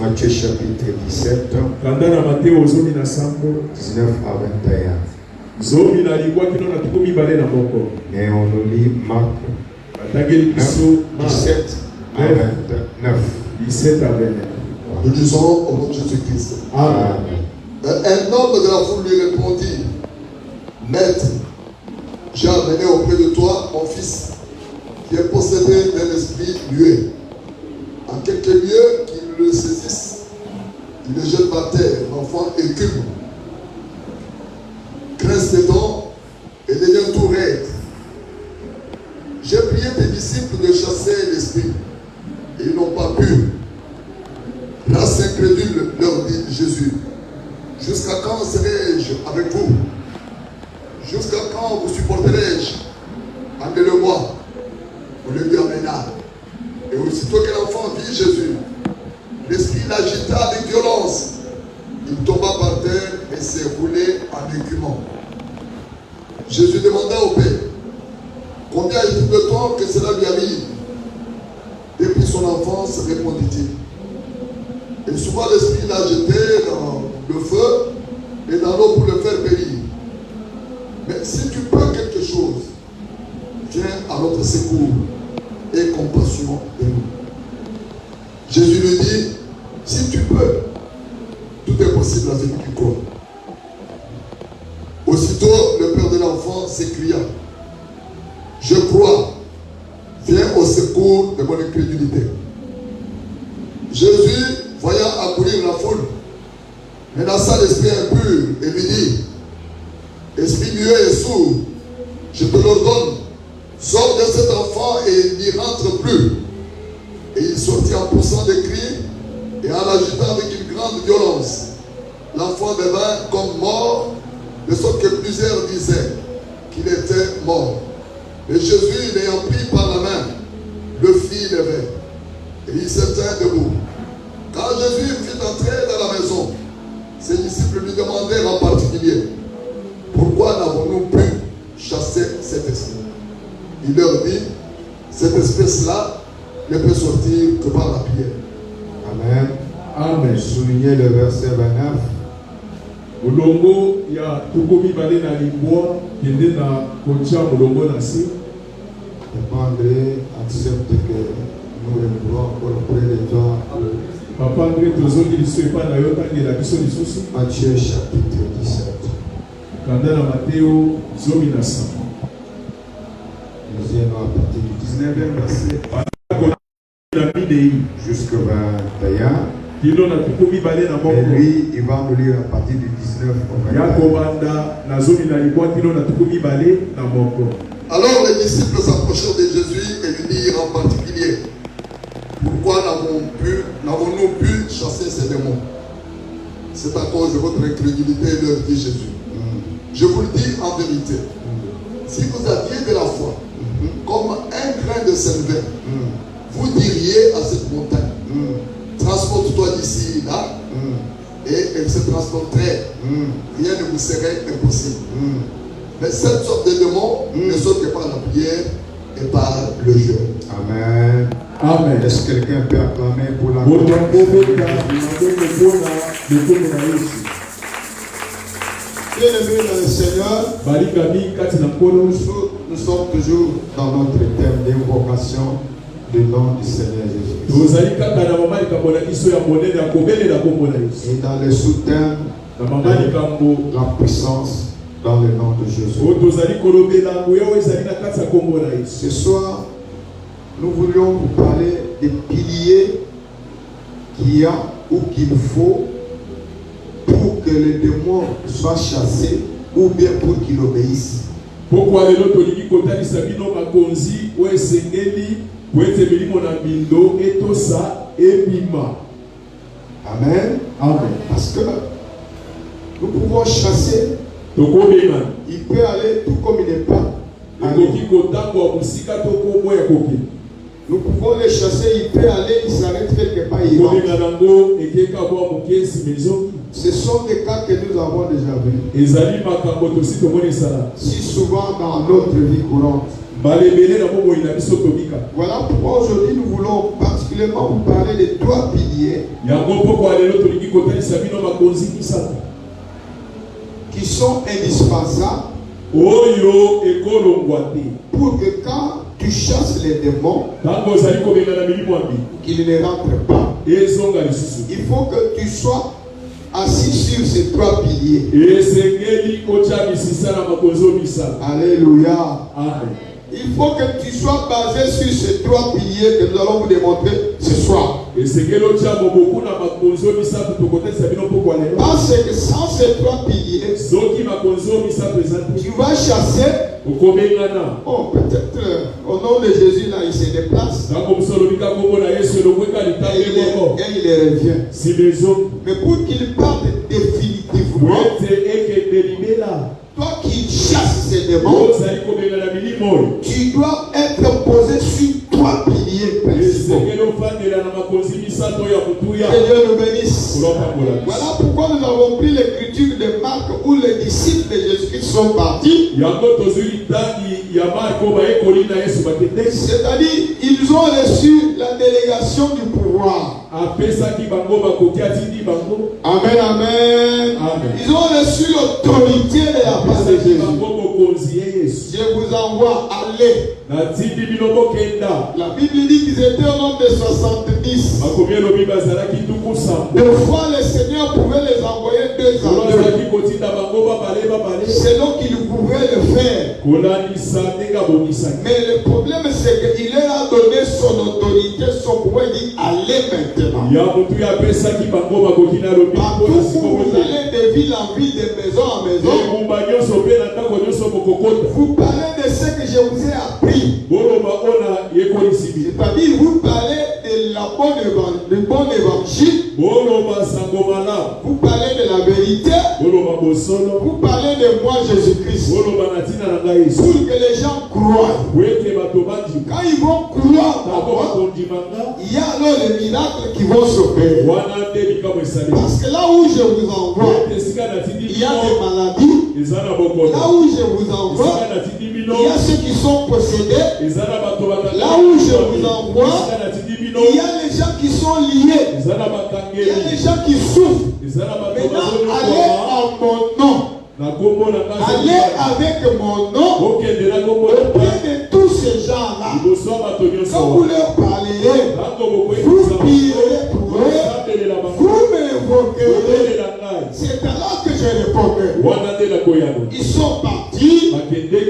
Matthieu chapitre 17, 19 à 21. Et on nous lit Marc 17 à 29. 17 à 29. Nous disons au nom de Jésus-Christ. Amen. Un homme de la foule lui répondit: Maître, j'ai amené auprès de toi mon fils qui est possédé d'un esprit muet. En quelques lieux qu'il le saisisse, il le jette par terre, l'enfant écume, grince les dents et devient tout raide. J'ai prié tes disciples de chasser l'esprit, et ils n'ont pas pu. Race incrédule, leur dit Jésus, jusqu'à quand serai-je avec vous? Jusqu'à quand vous supporterai-je? Amenez-le-moi. On le lui amena. Et aussitôt que l'enfant vit Jésus, l'esprit l'agita avec violence. Il tomba par terre et s'est roulé en écumant. Jésus demanda au Père: combien est-il de temps que cela lui arrive? Depuis son enfance, répondit-il. Et souvent l'esprit l'a jeté dans le feu et dans l'eau pour le faire périr. Mais si tu peux quelque chose, viens à notre secours et compassion de nous. Jésus lui dit: si tu peux, tout est possible à celui qui croit. Aussitôt, le père de l'enfant s'écria: je crois, viens au secours de mon incrédulité. Jésus, voyant accourir la foule, menaça l'esprit impur et lui dit: esprit muet et sourd, je te l'ordonne, sors de cet enfant et n'y rentre plus. Et il sortit en poussant des cris et en l'agitant avec une grande violence. L'enfant devint comme mort, de sorte que plusieurs disaient qu'il était mort. Et Jésus, l'ayant pris par la main, le fit lever. Et il se tint debout. Quand Jésus fut entré dans la maison, ses disciples lui demandèrent en particulier: pourquoi n'avons-nous pu chasser cet esprit? Il leur dit: cette espèce-là ne peut sortir que par la prière. Amen. Amen. Soulignez le verset 29. Mulongo ya tukomi bale na libwa kende na kotia mulongo na si. André accepte que nous remoulons auprès de toi. Papa André tozongi lisoepa na yo tangela biso lisusu. Matthieu chapitre 17. Kanda na Matteo 19. Nous allons à partir du 19e verset jusqu'au 21. Et lui, il va nous lire à partir du 19 au 21. Alors les disciples s'approchèrent de Jésus et lui dirent en particulier: pourquoi n'avons-nous pu chasser ces démons? C'est à cause de votre incrédulité, leur dit Jésus. Je vous le dis en vérité, si vous aviez de la foi, comme un grain de sève, vous diriez à cette montagne: transporte-toi d'ici là, et elle se transporterait. Rien ne vous serait impossible. Mais cette sorte de démons ne sortent que par la prière et par le jeûne. Amen. Amen. Est-ce que quelqu'un peut acclamer pour la Bien-aimés dans le Seigneur, nous sommes toujours dans notre thème d'invocation du nom du Seigneur Jésus. Et dans le sous-thème de la puissance dans le nom de Jésus. Ce soir, nous voulions vous parler des piliers qu'il y a ou qu'il faut pour que les démons soient chassés ou bien pour qu'ils obéissent. Amen. Amen. Parce que nous pouvons chasser. Il peut aller tout comme il n'est pas. Nous pouvons les chasser, il peut aller, il s'arrête quelque part, il rentre. Ce sont des cas que nous avons déjà vus. Si souvent dans notre vie courante, Voilà pourquoi aujourd'hui nous voulons particulièrement vous parler des 3 piliers qui sont indispensables pour que quand tu chasses les démons, qu'ils ne rentrent pas. Il faut que tu sois assis sur ces 3 piliers. Alléluia. Amen. Il faut que tu sois basé sur ces 3 piliers que nous allons vous démontrer ce soir. Parce que sans ces 3 piliers, tu vas chasser. Oh, peut-être au nom de Jésus, là, il se déplace. Et il revient. Mais pour qu'il parte définitivement, toi qui chasses ces démons, tu dois être posé sur 3 piliers principaux. Que Dieu nous bénisse. Voilà pourquoi nous avons pris l'écriture de Marc où les disciples de Jésus-Christ sont partis. C'est-à-dire, ils ont reçu la délégation du pouvoir. Amen, amen. Ils ont reçu l'autorité de la part de Jésus. Je vous envoie, allez. La Bible dit qu'ils étaient au nombre de 70. Deux fois le Seigneur pouvait les envoyer 2 à 2. Selon qu'il pouvait le faire. Mais le problème c'est qu'il leur a donné son autorité, son pouvoir. Il dit allez maintenant. Partout où vous allez de ville en ville, de maison en maison, vous parlez de ce que je vous ai appris. C'est-à-dire, vous parlez de la du bon évangile. Vous parlez de la vérité. Vous parlez de moi, Jésus-Christ. Pour que les gens croient. Quand ils vont croire d'abord, il y a alors les miracles qui vont s'opérer. Parce que là où je vous envoie, il y a des maladies. Là où je vous envoie, il y a ceux qui sont possédés. Là où je vous envoie, il y a les gens qui sont liés. Il y a les gens qui souffrent. Maintenant, allez en mon nom. Allez avec mon nom auprès de tous ces gens-là. Quand vous leur parlerez, vous prierez pour eux, vous m'invoquerez. C'est alors que je répondrai. Ils sont partis.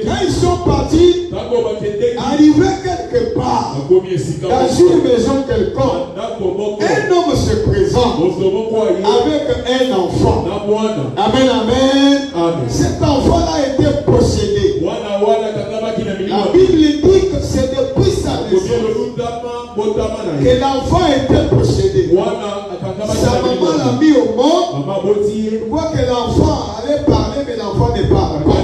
Quand ils sont partis, arrivés quelque part, dans une maison quelconque, un homme se présente avec un enfant. Amen, amen. Cet enfant-là était possédé. La Bible dit que c'est depuis sa naissance que l'enfant était possédé. Sa maman l'a mis au monde. On voit que l'enfant allait parler, mais l'enfant ne parle pas.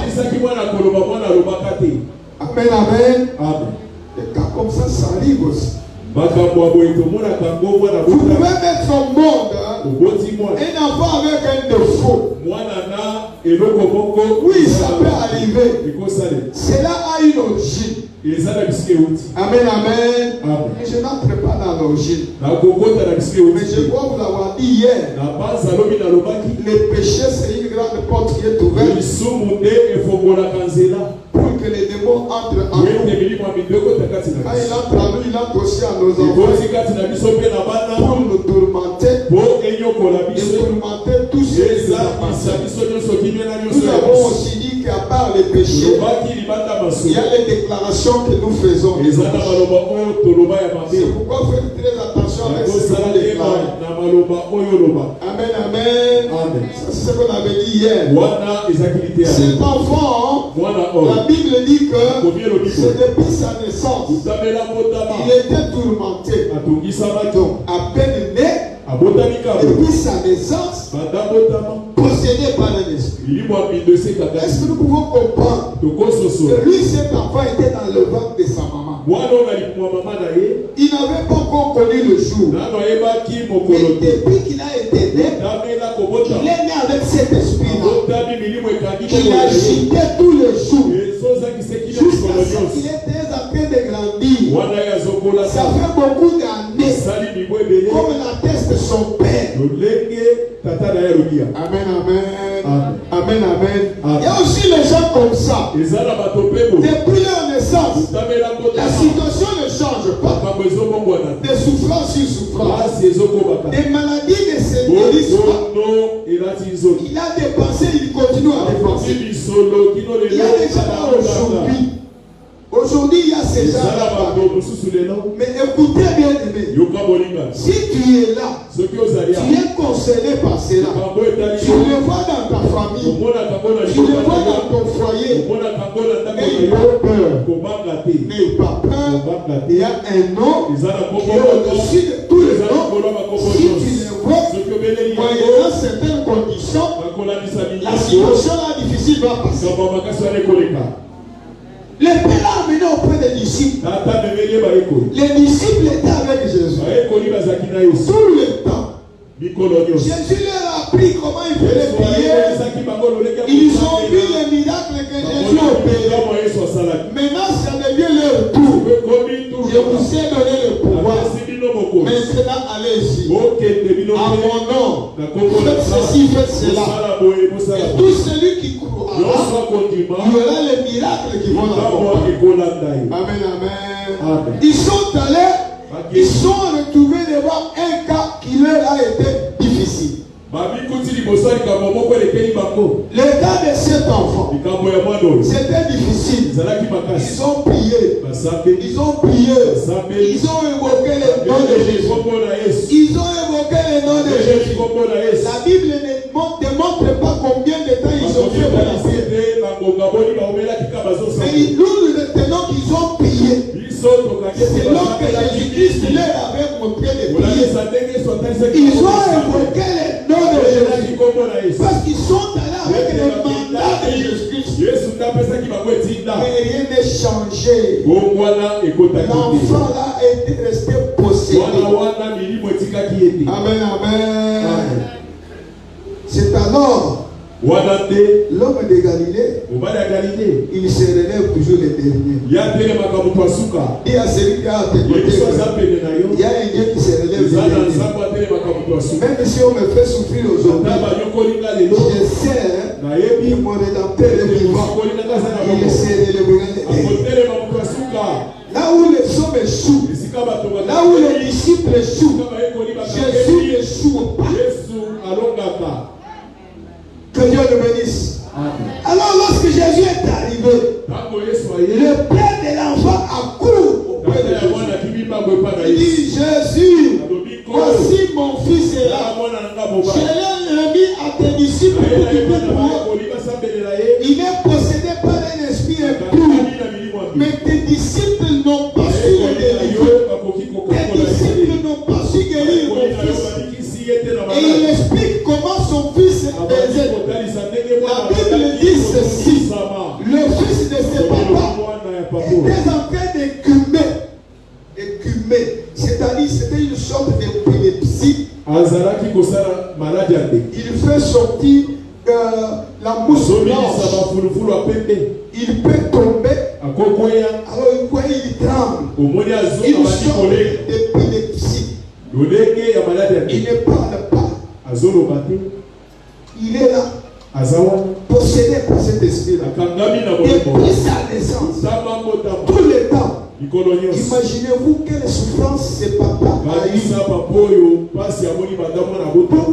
Amen, amen. Des cas comme ça arrive aussi. Vous pouvez mettre au monde un enfant avec un défaut. Oui, ça peut arriver. Cela a une origine. Amen, amen. Mais je n'entre pas dans l'origine. Mais je dois vous l'avoir dit hier. Le péché, c'est une grande porte qui est ouverte pour que les démons entrent en nous. Quand il entre en nous, il entre aussi en nos enfants pour nous tourmenter et tourmenter tous ceux qui nous appartiennent. Nous avons aussi dit qu'à part les péchés, il y a les déclarations que nous faisons. C'est pourquoi faites très attention avec ce que nous déclarons. Amen, amen. C'est ce qu'on avait dit hier. Cet enfant, la Bible dit que c'est depuis sa naissance. Il était tourmenté. Donc, à peine né, depuis sa naissance, possédé par un esprit. Est-ce que nous pouvons comprendre que lui, cet enfant, était dans le ventre de sa maman? Il n'avait pas encore connu le jour. Mais depuis qu'il a été né, il est né avec cet esprit-là. Il agitait tous les jours. Jusqu'à ce qu'il était Ça fait beaucoup d'années. Comme l'atteste son père. Amen, amen. Amen, amen. Il y a aussi les gens comme ça. Depuis leur naissance, la situation ne change pas. Des souffrances sur souffrances. Des maladies ne se guérissent pas. Il a dépensé, il continue à dépenser. Il y a des gens aujourd'hui. Aujourd'hui, il y a ces gens-là. Mais écoutez bien aimé. Si tu es là, tu es consolé par cela. Tu le vois dans ta famille. Tu le vois dans ton foyer. N'aie pas peur. N'aie pas peur. Il y a un nom qui est au-dessus de tous les noms. Si tu le vois, moyennant certaines conditions, la situation là difficile va passer. Les pères l'ont amené auprès des disciples. Les disciples étaient avec Jésus. Tout le temps. Jésus leur a appris comment il fallait prier. Ils ont vu les miracles que Jésus opérait. Maintenant, ça devient leur tour. Je vous ai donné le pouvoir. Maintenant, allez-y. À mon nom, faites ceci, faites cela. Et tout celui qui croira, il y aura les miracles qui vont l'accompagner. Amen, amen. Ils sont allés, ils sont retrouvés devant un cas qui leur a été difficile. Le cas de cet enfant, c'était difficile. Ils ont prié. Ils ont prié. Ils ont évoqué le nom de Jésus. Ils ont évoqué le nom de Jésus. La Bible ne démontre pas combien de temps ils ont fait pour la prière. Mais nous retenons qu'ils ont prié. C'est là que Jésus-Christ leur avait montré de prier. Ils ont évoqué le nom de Jésus. Parce qu'ils sont allés avec le mandat de Jésus-Christ. Mais rien n'est changé. L'enfant là est resté possédé. Amen, amen. C'est alors l'homme de Galilée, il se relève toujours le dernier. Il y a celui qui a à tes côtés. Il y a un Dieu qui se relève le dernier. Même si on me fait souffrir aujourd'hui, je sais que mon rédempteur est vivant. Il se relèvera le dernier. Là où les hommes échouent, là où les disciples échouent, Jésus n'échoue pas. Que Dieu nous bénisse. Alors lorsque Jésus est arrivé, le père de l'enfant accourt auprès de Jésus. Il dit, Jésus, voici mon fils est là. Je l'ai remis à tes disciples pour qu'ils puissent prier. Il est possédé par un esprit impur. Mais tes disciples n'ont pas su le délivrer. Tes disciples n'ont pas su guérir mon fils. Et il explique comment son fils est baisé. La Bible dit ceci. Le fils de ses papas était en train d'écumer. C'est-à-dire c'était une sorte d'épilepsie. Il fait sortir la mousse blanche. Il peut tomber. Alors il tremble. Une sorte d'épilepsie. Il ne parle pas. Il est là, possédé par cet esprit-là. Depuis sa naissance, tout le temps. Imaginez-vous quelle souffrance ce papa a eu pour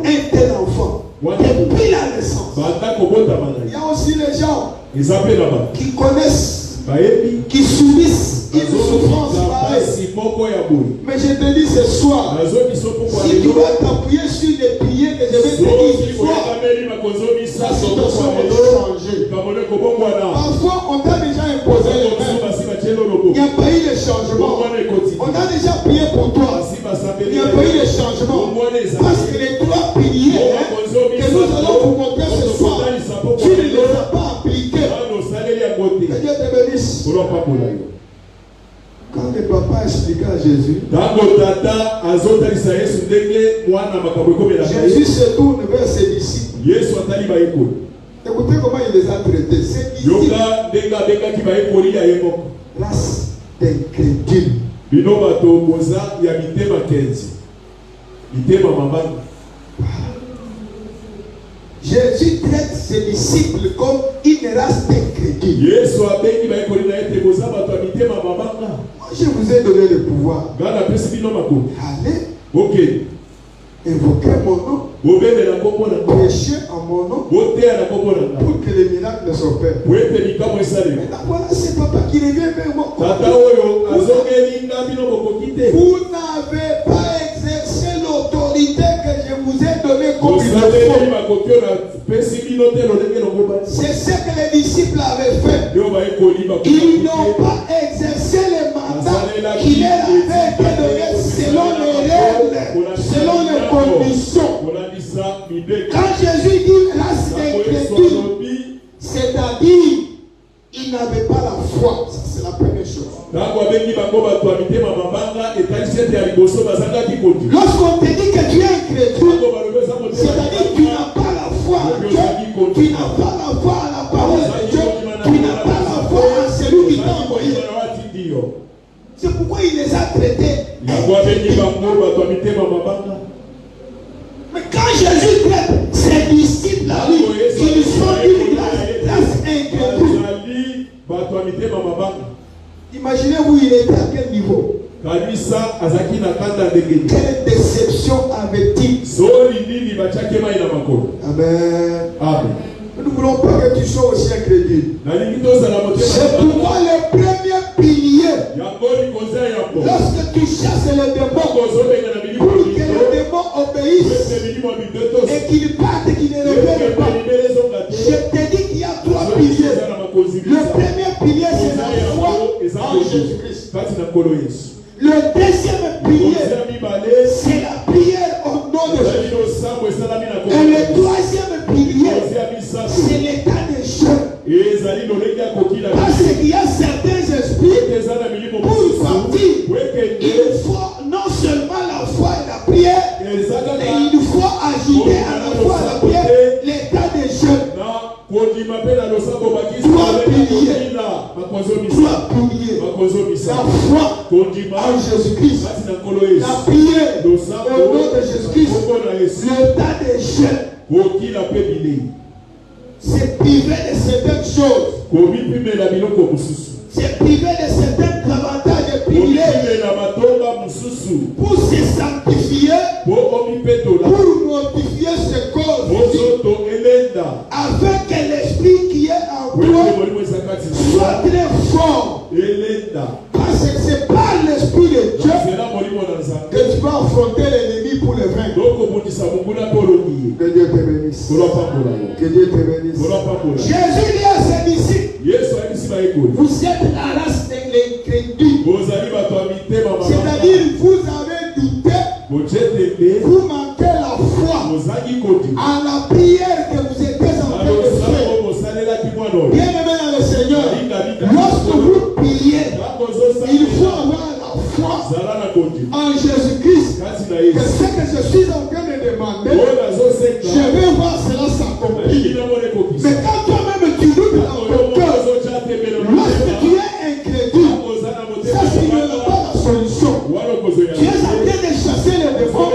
un tel enfant. Depuis la naissance. Il y a aussi les gens qui connaissent, qui subissent une souffrance pareille. Mais je te dis ce soir, si tu vas t'appuyer sur les prières que je vais te dire ce soir, la situation va changer. Parfois, on t'a déjà imposé les mains. Il n'y a pas eu de changement. On a déjà prié pour toi. Il n'y a pas eu de changement. Parce que les trois piliers que nous allons vous montrer ce soir, tu ne les as pas appliqués. Que Dieu te bénisse. Quand le papa expliqua à Jésus, Jésus se tourne vers ses disciples. Écoutez comment il les a traités. Ses disciples, race d'incrédules. Bino bato boza ya mitema 15. Mitema mabanga. Jésus traite ses disciples comme une race d'incrédules. Yesu abengi ba ekolina ete boza bato ya mitema mabanga. Moi, je vous ai donné le pouvoir. Gana pesi bino mako. Allez, OK. invoquez mon nom. Bobele na kombo na Prêchez en mon nom botea na kombo na. pour que les miracles s'opèrent. Wete likamo esale. Maintenant, voilà, c'est papa qui revient vers moi. Tata oyo azongeli nga bino bokokite. Vous n'avez pas exercé l'autorité que je vous ai donnée comme il Osale le ni faut. makokyo na pesi bino te lo ndenge longoba. C'est ce que les disciples avaient fait. Yo ba ekoli ba. Ils n'ont pas exercé le mandat qui leur avait été donné selon les règles, selon les conditions. Quand Jésus dit race incrédule, c'est-à-dire il n'avait pas la foi. Ça, c'est la première chose. Lorsqu'on te dit que tu es incrédule, c'est-à-dire que tu n'as pas la foi en Dieu, tu n'as pas la foi à la parole de Dieu, tu n'as pas la foi à celui qui t'a envoyé. C'est pourquoi il les a traités. Mais quand Jésus traite ses disciples à lui, ils sont une race incrédule. Imaginez-vous, il était à quel niveau? Quelle déception avait-il? Amen. Nous ne voulons pas que tu sois aussi incrédule. C'est pourquoi le premier pilier, lorsque tu chasses les démons, pour que les démons obéissent et qu'ils partent, qu'ils ne reviennent pas, je te dis qu'il y a 3 piliers. Le premier pilier, c'est la foi en Jésus-Christ. Le deuxième pilier, c'est la prière au nom de Jésus. Et le troisième pilier, c'est l'état des jeunes. Parce qu'il y a certains esprits, pour partir, il faut non seulement la foi et la prière, mais il faut ajouter à la foi et la prière l'état des jeunes. 3 piliers. La foi en Jésus-Christ. La prière au nom de Jésus-Christ. L'état des jeunes. C'est privé de certaines choses. C'est privé de certains avantages et privilèges. Pour se sanctifier, pour notifier ce corps, afin que l'esprit qui est en toi soit très fort. Parce que c'est par l'esprit de Dieu que tu vas affronter l'ennemi pour le vaincre. Que Dieu te bénisse. Que Dieu te bénisse. Jésus dit à ses disciples, vous êtes la race de l'incrédule. C'est-à-dire, vous avez douté, vous manquez la foi à la prière que vous étiez en train de faire. Bien aimé dans le Seigneur, lorsque vous priez, il faut avoir la foi en Jésus-Christ. Que ce que je suis en train de demander, je vais voir cela s'accomplir. Mais quand toi-même tu doutes dans ton cœur, lorsque tu es incrédule, ça signifie pas la solution. Tu es en train de chasser les démons.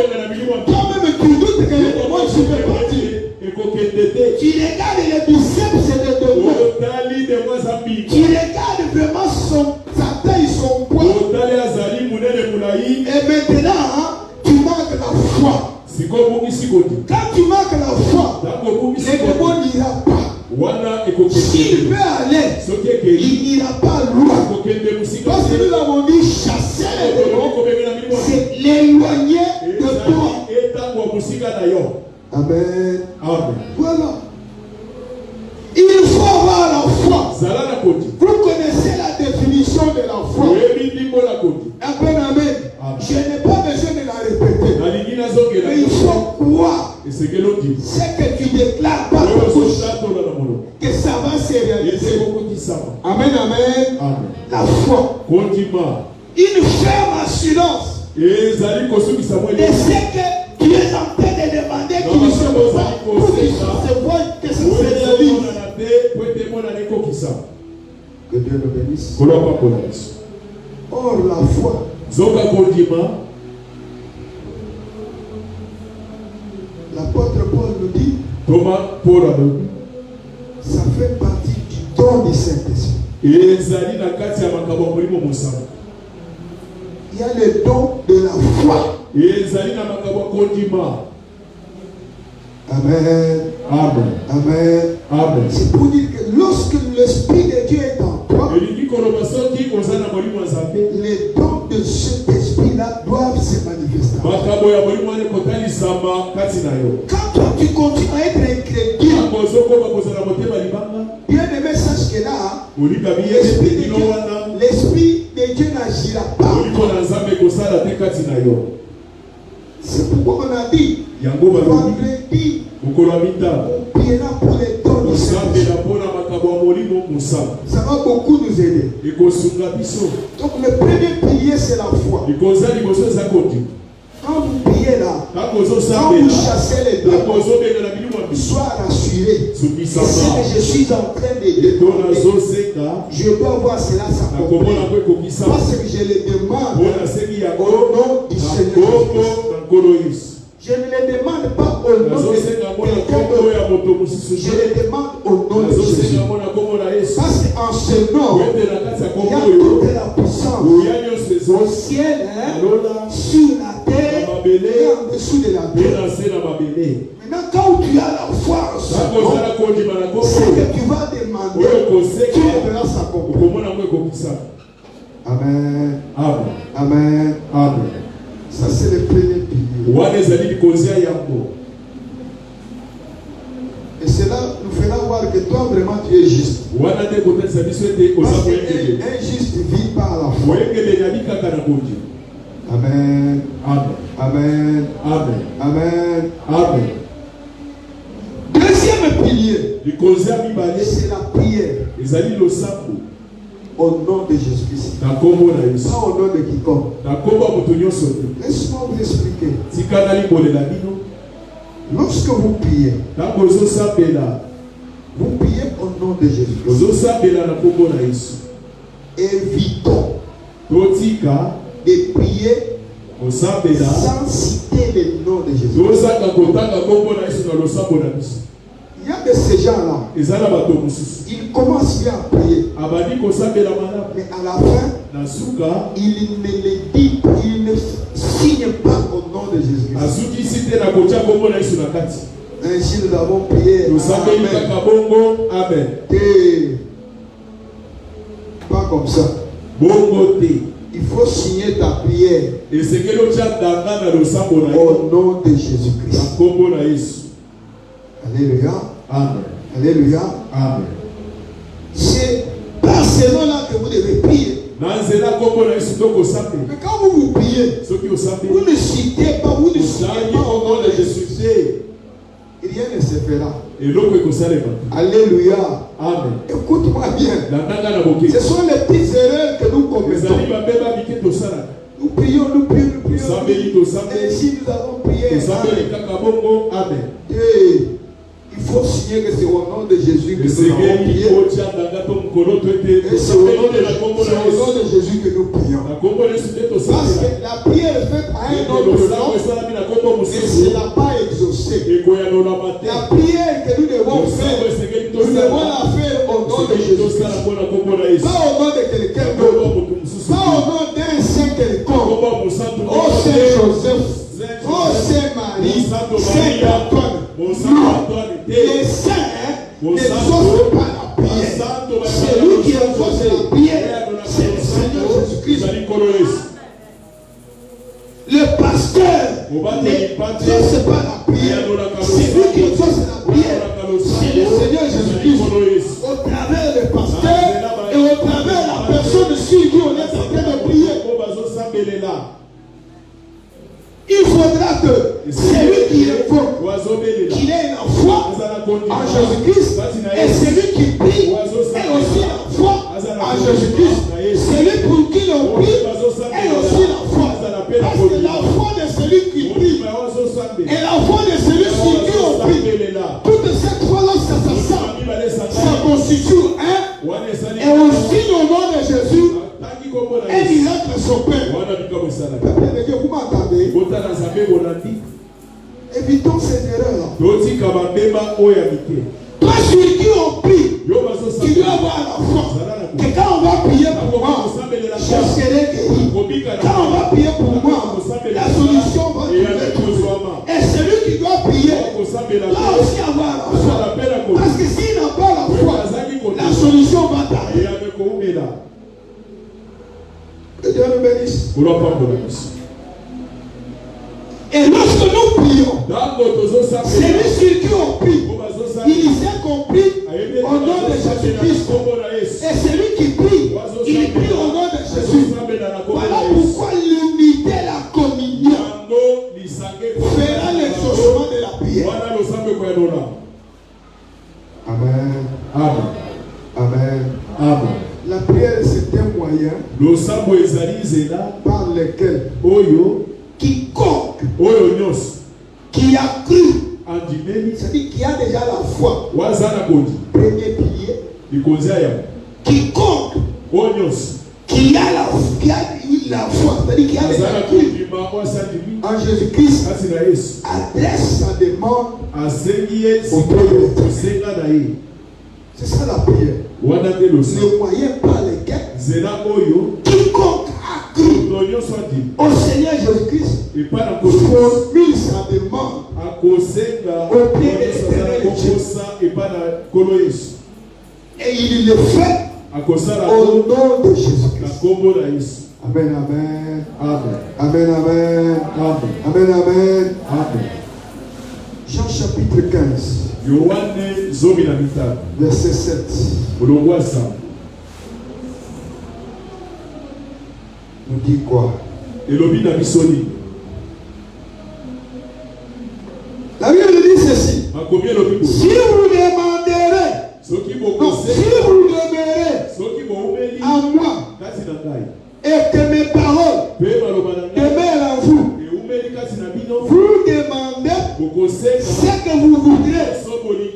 Toi-même tu doutes que les démons ne peuvent partir. Tu regardes les biceps des démons. Tu regardes vraiment sa taille, son poids. Et maintenant, tu manques la foi. Quand tu manques la foi, les démons n'ira pas. S'il veut aller, il n'ira pas loin. Parce que nous avons dit chasser les démons, c'est l'éloigner de toi. Amen. Voilà. Il faut avoir la foi. Vous connaissez la définition de la foi. Amen. Je n'ai pas besoin de la répéter. Mais il faut croire ce que tu déclares par ta bouche, que ça va se réaliser. Amen. La foi. Une ferme assurance de ce que tu es en train de demander qu'il ne se voit pas, pour qu'il se voit que ça se réalise. Que Dieu nous bénisse. Or, la foi, Zoka kondima. L'apôtre Paul nous dit, Thomas Paul a dit, ça fait partie du don du Saint-Esprit. et ezali na kati ya makambo ya molimo mosantu. Il y a le don de la foi. Et ezali na makambo ya kondima. Amen. Amen. Amen. Amen. C'est pour dire que lorsque l'Esprit de Dieu est en toi, elingi koloba soki oza na molimo ya nzambe, les dons de cet esprit-là doivent se manifester. makambo ya molimo wana ekotalisama kati na yo. Quand toi tu continues à être incrédule, Ntango ozokoma kozala motema libanga, bien aimé, sache que là, olika biyete bino wana, l'Esprit de Dieu n'agira pas. oliko na nzambe ekosala te kati na yo. C'est pourquoi on a dit, Yango balobi, vendredi, mokolo ya mitano, on priera pour les dons du Saint-Esprit. osambela mpona makambo ya molimo mosantu. Ça va beaucoup nous aider. Ekosunga biso. Donc le premier pilier, c'est la foi. Likonza liboso eza kondima. Quand vous priez là, Ntango quand vous ozosambela, chassez les ntango démons, ozobengana bilimo ya biso, sois rassuré. Et ce zokisama. que je suis en train de Eto demander, nazosenga, je dois voir cela s'accomplir. nakomona ngo ekokisama. Parce que je le demande Mpona sengi yango, au nom du na Seigneur kombo Jésus. na nkolo Yesu. Je ne le demande pas au nom de Nazosenga ngo na quelqu'un kombo d'autre. ya moto mosusu Je te. le demande au nom de Jésus. Nazosenga ngo na kombo na Yesu. Parce qu'en ce nom, Wete na kati ya il y kombo a oyo, toute la puissance oya nyonso au ezali ciel, hein, lola sur la terre na mabele, et en dessous de la mpe terre. na se na mabele. Maintenant, quand tu as la foi en ce Ntango nom, ozala kondima na kombo ce oyo, que tu vas demander, oyo tu kosenga, le verras s'accomplir. okomona ngo ekokisama. Amen. Amen. Amen. Amen. Ça, c'est le premier pilier. Wana ezali likonzi ya yango. Et cela nous fera voir que toi, vraiment, tu es juste. Wana te kotalisa biso ete oza Parce koyekele. qu'un juste vit par la foi. Koyekele ezali kaka na kondima. Amen. Amen. Amen. Amen. Amen. Amen. Deuxième pilier, Likonzi ya mibale c'est la prière ezali losambo au nom de Jésus-Christ. na kombo na Yesu. Pas au nom de quiconque. Na kombo ya moto nyonso te. Laisse-moi vous expliquer. Tika nalimbolela bino. Lorsque vous priez, Ntango ozosambela, vous priez au nom de Jésus-Christ. ozosambela na kombo na Yesu. Évitons Totika de prier kosambela, sans citer le nom de Jésus. tozanga kotanga kombo na Yesu na losambo na biso. Il y a de ces gens-là, Eza na bato mosusu. ils commencent bien à prier, Abandi kosambela malamu. mais à la fin, Na suka, ils ne le disent, ils ne signent pas au nom de Jésus-Christ. azukisi te na kotia kombo na Yesu na kati. Ainsi nous avons prié. Tosambeli Amen. kaka bongo, amen. Et pas comme ça. Bongo te. Il faut signer ta prière Esekeli otia danga na losambo na yo. au nom de Na Jésus-Christ. kombo na Yesu. Alléluia. Amen. Alléluia. Amen. C'est par ce nom-là que vous devez prier. Na nzela kombo na Yesu tokosambela. Mais quand vous priez, Soki osambeli, vous ne citez pas, vous ne signez osangi pas au kombo nom na de Jésus. Jésus te. Rien ne se fera. Eloko ekosalema. Alléluia. Amen. Écoute-moi bien. Na ndanga na boke. Ce sont les petites erreurs que nous commettons. Ezali babeba bike tosalaka. Nous prions, nous prions, nous prions. Tosambeli, tosambeli. Ainsi nous avons prié. Tosambeli kaka bongo, amen. Et il faut signer que c'est au nom de Jésus que nous avons Esengeli prié. otia danga to mokolo to ete Et c'est au nom tosambeli na kombo na de Yesu. Jésus que nous prions. Na kombo na Yesu te Parce tosambela. que la prière est faite à un autre Losambo nom esalami na kombo et mosusu. ce n'est pas exaucé. Ekoyanolama te. La prière que nous devons Losambo faire, esengeli nous devons tosala. la faire au nom de Esengeli Jésus. tosala mpona kombo na Yesu. Pas au nom de quelqu'un Kombo d'autre. moto mosusu Pas au te. nom d'un saint quelconque. Kombo mosantu Oh Saint Joseph. Oh Saint Marie. Mosantu Saint Maria. Antoine. Mosantu Antoine Les te. saints ne Mosantu. exaucent pas la prière. Mosantu Celui qui exauce la prière, c'est le Seigneur Jésus-Christ. ezali nkolo Yesu. Le pasteur Mobateli n'exauce pas la prière. C'est lui qui exauce la prière. C'est le Seigneur Jésus-Christ. Au travers du pasteur et au travers de la personne sur qui on est en train de prier. Il faudra que celui qui évoque, qu'il ait la foi en Jésus-Christ, et celui qui prie ait aussi la foi en Jésus-Christ. Celui pour qui l'on prie ait aussi la foi. Parce que la foi de celui qui prie et la foi de celui sur qui on prie, toute cette foi-là, ça constitue un, et aussi au nom de Jésus, un miracle s'opère. Peuple de Dieu, vous m'entendez? Évitons ces erreurs-là. Toi, celui qui en prie, tu dois avoir la foi. Que quand on va prier pour moi, je serai guéri. Quand on va prier pour moi, la solution va trouver. Et celui qui doit prier doit aussi avoir la foi. Parce que s'il n'a pas la foi, la solution va tarder. Que Dieu nous bénisse. Et lorsque nous prions, celui sur qui on prie, il sait qu'on prie au nom de Jésus-Christ. Et celui qui prie, il prie au nom de Jésus. Voilà pourquoi l'unité, la communion, fera l'exaucement de la prière. Amen. Amen. Amen. Amen. La prière, c'est un moyen par lequel quiconque qui a cru, c'est-à-dire qui a déjà la foi, premier pilier, quiconque qui a la foi, c'est-à-dire qui a déjà cru en Jésus-Christ, adresse sa demande au Père. C'est ça la prière. Le moyen par lequel quiconque a cru au Seigneur Jésus-Christ formule sa demande au pied de l'Éternel Dieu. Et il le fait au nom de Jésus-Christ. Amen, amen. Amen, amen. Amen, amen. Jean chapitre 15. Verset 7. Nous dit quoi? La Bible dit ceci. Si vous demanderez, si vous demeurez à moi, et que mes paroles demeurent en vous, vous demandez ce que vous voudrez,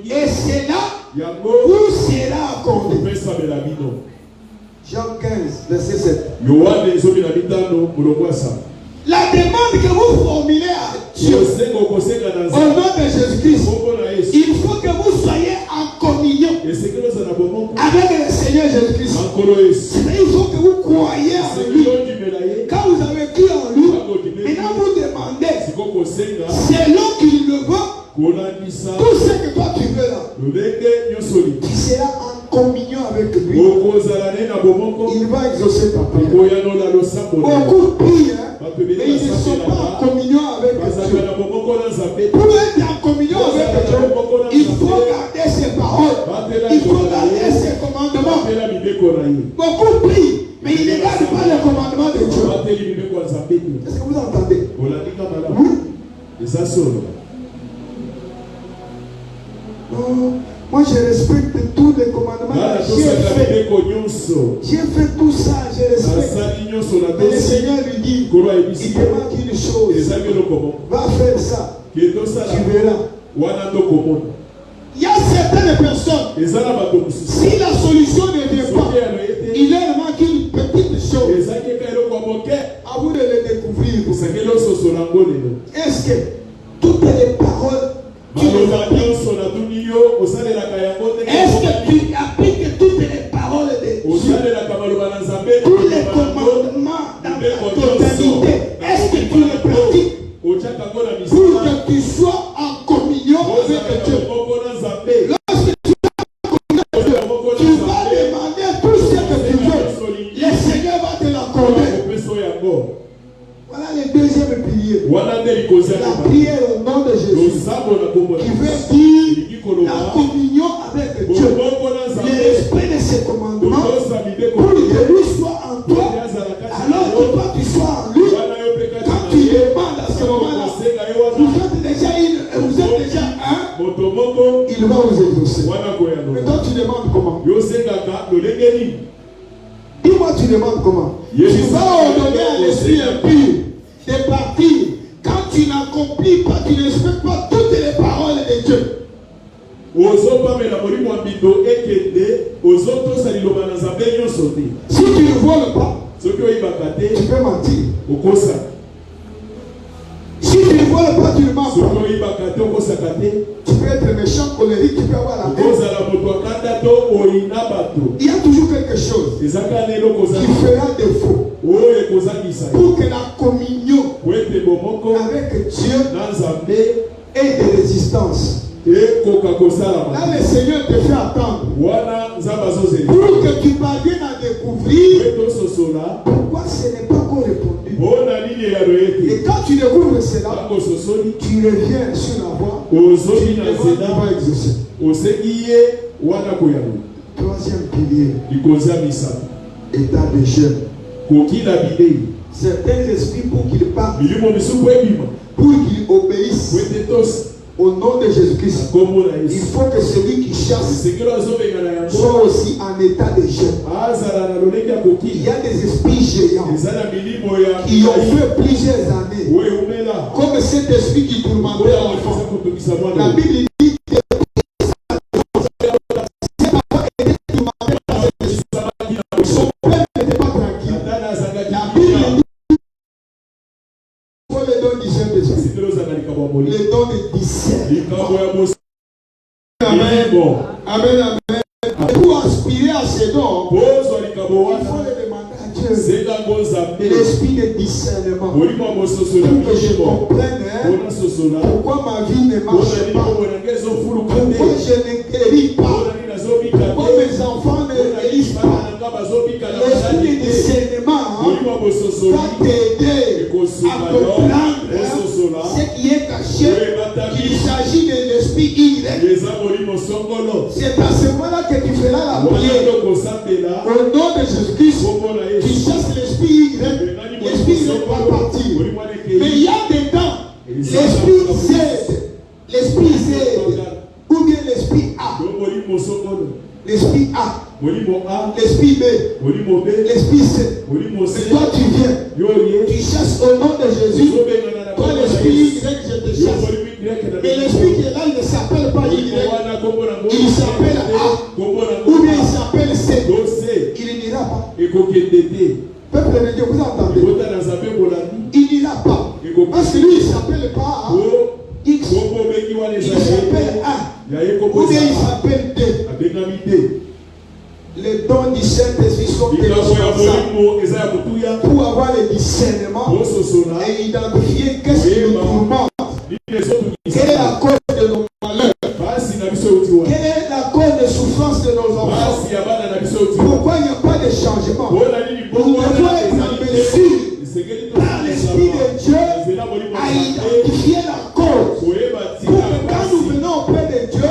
et cela vous sera accordé. Jean 15, verset 7. La demande que vous formulez à Dieu au nom de Jésus-Christ, il faut que vous soyez en communion avec le Seigneur Jésus-Christ. Il faut que vous croyez en lui. Quand vous avez cru en lui, maintenant vous demandez selon qu'il le veut, tout ce que toi tu veux là, tu seras en communion avec lui. Il va exaucer ta prière. Beaucoup prient, mais ils ne sont pas en communion avec Dieu. Pour être en communion avec Dieu, il faut garder ses paroles. Il faut garder ses commandements. Beaucoup prient, mais ils ne gardent pas les commandements de Dieu. Est-ce que vous entendez? Oui. Non. Moi je respecte tous les commandements. J'ai fait tout ça, je respecte. Mais le Seigneur lui dit, il te manque une chose. Va faire ça. Tu verras. Il y a certaines personnes, si la solution ne vient pas, il leur manque une petite chose. À vous de le découvrir. Est-ce que toutes les paroles est-ce que tu appliques toutes les paroles de Dieu, tous les commandements dans la totalité? Est-ce que tu les pratiques pour que tu sois en communion avec Dieu? Lorsque tu es en communion avec Dieu, tu vas demander tout ce que tu veux. Le Seigneur va te l'accorder. Voilà le deuxième pilier. La prière au nom de Jésus. Qui veut dire la communion avec Dieu. Le respect de ses commandements. Pour que lui soit en toi. Alors que toi tu sois en lui. Quand tu demandes à ce moment-là, vous êtes déjà un. Il va vous exaucer. Mais toi tu demandes comment? Dis-moi, tu demandes comment? Tu vas ordonner à l'esprit impur de partir quand tu n'accomplis pas, tu ne respectes pas toutes les paroles de Dieu. Si tu ne voles pas, si tu tu peux mentir. Si tu ne vois pas, tu ne mens pas. Tu peux être méchant, colérique, tu peux avoir la haine. Il y a toujours quelque chose qui fera défaut pour que la communion avec Dieu ait des résistances. Là, le Seigneur te fait attendre pour que tu parviennes à découvrir pourquoi ce n'est pas encore répondu. Et quand tu découvres cela, tu reviens sur la voie, tu demandes devant exaucer. Troisième pilier, état de jeûne. Certains esprits, pour qu'ils partent, pour qu'ils obéissent au nom de Jésus-Christ, il faut que celui qui chasse soit aussi en état de jeûne. Il y a des esprits géants qui ont fait plusieurs années, comme cet esprit qui tourmentait l'enfant. La Bible dit que son père n'était pas tranquille. La Bible dit pour le don du Saint-Esprit, le don de discernement. Amen. Amen. Amen. Et pour aspirer à ce don, il faut le demander à Dieu. L'esprit de discernement. Pour que je comprenne pourquoi ma vie ne marche pas. Pourquoi je ne guéris pas. Pourquoi mes enfants ne guérissent pas. L'esprit de discernement va t'aider à comprendre ce qui est caché. Il s'agit de l'esprit Y. C'est à ce moment-là que tu feras la prière. Au nom de Jésus-Christ, tu chasses l'esprit Y. L'esprit Y va partir. Mais il y a dedans l'esprit Z. L'esprit Z. Ou bien l'esprit A. L'esprit A. L'esprit B. L'esprit C. Et toi tu viens. Tu chasses au nom de Jésus. Toi l'esprit Y, je te chasse. Mais l'esprit qui est là, il ne s'appelle pas Y. Il s'appelle A. Ou bien il s'appelle C. Il n'ira pas. Peuple de Dieu, vous entendez? Il n'ira pas. Parce que lui, il ne s'appelle pas A. X. Il s'appelle A. Ou bien il s'appelle D. Les dons du Saint-Esprit sont indispensables pour avoir le discernement et identifier qu'est-ce qui nous tourmente. Quelle est la cause de nos malheurs? Quelle est la cause de souffrance de nos enfants? Pourquoi il n'y a pas de changement? On doit être en mesure, par l'Esprit de Dieu, à identifier la cause. Pour que quand nous venons auprès de Dieu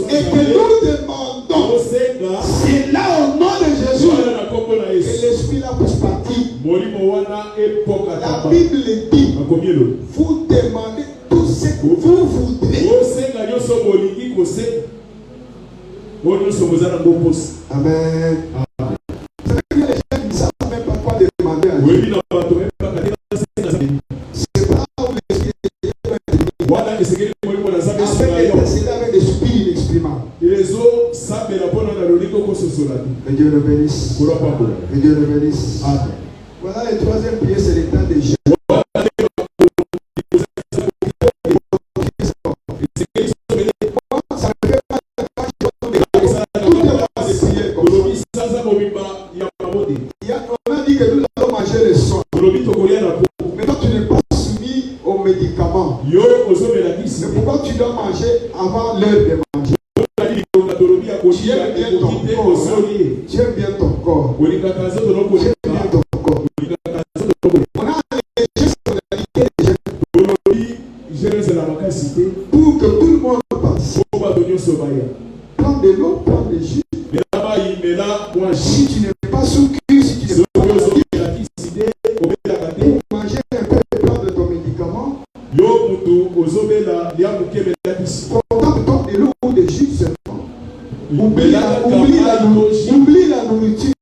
et que nous demandons, c'est là au nom de Jésus que l'Esprit là puisse partir. La Bible dit, vous demandez tout ce que vous voudrez. Amen. C'est que les gens ne savent même pas quoi demander à Dieu. C'est pas où l'Esprit de Dieu avec des soupirs inexprimables. Que Dieu le bénisse. Que Dieu le bénisse. Voilà le troisième pilier, c'est l'état des jeunes. On a dit que nous allons manger le sang. Mais toi, tu n'es pas soumis aux médicaments. Mais pourquoi tu dois manger avant l'heure de manger? Tu aimes bien ton corps. Tu aimes bien ton corps. Tu aimes bien ton corps. On a les gestes pour que tout le monde participe. Prends de l'eau, prends des jus. Si tu n'es pas sous cul, si tu n'es pas pour manger un peu et prendre ton médicament, contente-toi de l'eau ou des jus seulement. Oublie la nourriture.